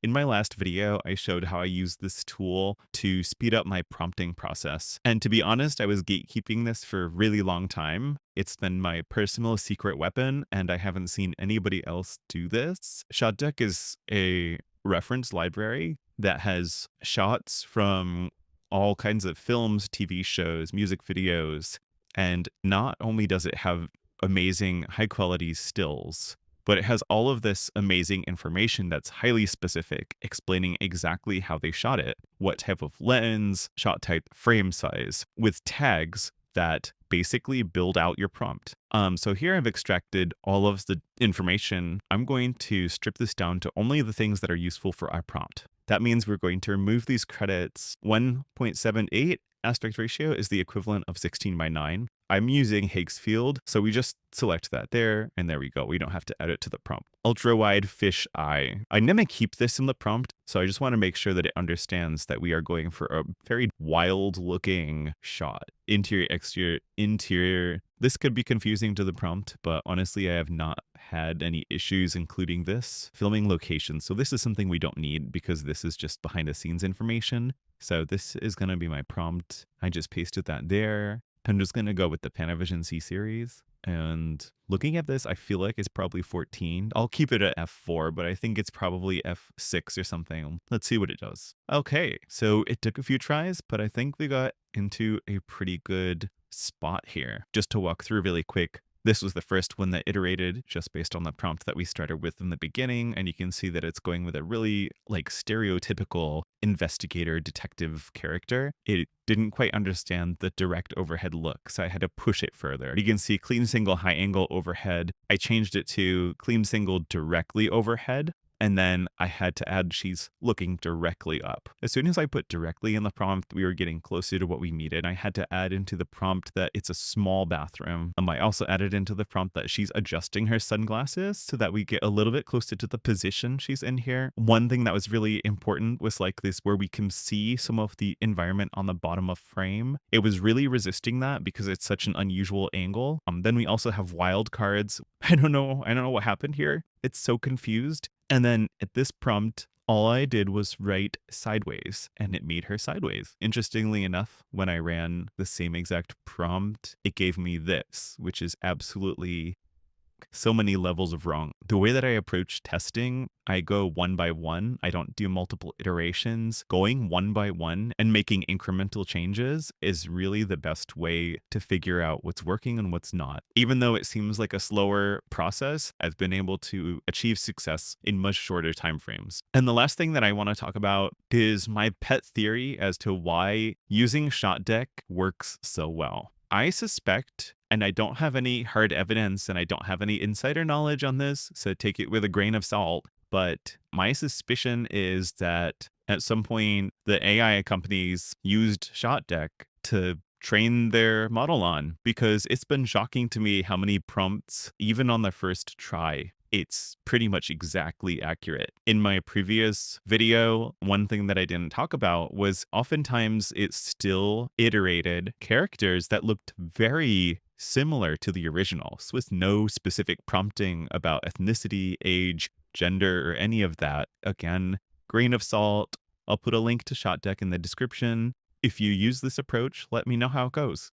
In my last video, I showed how I use this tool to speed up my prompting process. And to be honest, I was gatekeeping this for a really long time. It's been my personal secret weapon, and I haven't seen anybody else do this. ShotDeck is a reference library that has shots from all kinds of films, TV shows, music videos, and not only does it have amazing high quality stills, but it has all of this amazing information that's highly specific, explaining exactly how they shot it, what type of lens, shot type, frame size, with tags that basically build out your prompt. So here I've extracted all of the information. I'm going to strip this down to only the things that are useful for our prompt. That means we're going to remove these credits. 1.78 aspect ratio is the equivalent of 16:9. I'm using Higgsfield, so we just select that there, and there we go. We don't have to add it to the prompt. Ultra wide fish eye. I'm gonna keep this in the prompt, so I just want to make sure that it understands that we are going for a very wild looking shot. Interior, exterior, interior. This could be confusing to the prompt, but honestly, I have not had any issues including this. Filming location. So this is something we don't need because this is just behind the scenes information. So this is going to be my prompt. I just pasted that there. I'm just going to go with the Panavision C series. And looking at this, I feel like it's probably 14. I'll keep it at F4, but I think it's probably F6 or something. Let's see what it does. Okay, so it took a few tries, but I think we got into a pretty good spot here. Just to walk through really quick, this was the first one that iterated just based on the prompt that we started with in the beginning. And you can see that it's going with a really like stereotypical investigator detective character. It didn't quite understand the direct overhead look, so I had to push it further. You can see clean single high angle overhead. I changed it to clean single directly overhead. And then I had to add she's looking directly up. As soon as I put directly in the prompt, we were getting closer to what we needed. I had to add into the prompt that it's a small bathroom. I also added into the prompt that she's adjusting her sunglasses so that we get a little bit closer to the position she's in here. One thing that was really important was like this where we can see some of the environment on the bottom of frame. It was really resisting that because it's such an unusual angle. Then we also have wild cards. I don't know what happened here. It's so confused. And then at this prompt, all I did was write sideways and it made her sideways. Interestingly enough, when I ran the same exact prompt, it gave me this, which is absolutely so many levels of wrong. The way that I approach testing, I go one by one. I don't do multiple iterations. Going one by one and making incremental changes is really the best way to figure out what's working and what's not. Even though it seems like a slower process, I've been able to achieve success in much shorter timeframes. And the last thing that I want to talk about is my pet theory as to why using ShotDeck works so well. I suspect, and I don't have any hard evidence and I don't have any insider knowledge on this, so take it with a grain of salt, but my suspicion is that at some point the AI companies used ShotDeck to train their model on, because it's been shocking to me how many prompts, even on the first try, it's pretty much exactly accurate. In my previous video, one thing that I didn't talk about was oftentimes it still iterated characters that looked very similar to the originals with no specific prompting about ethnicity, age, gender, or any of that. Again, grain of salt. I'll put a link to ShotDeck in the description. If you use this approach, let me know how it goes.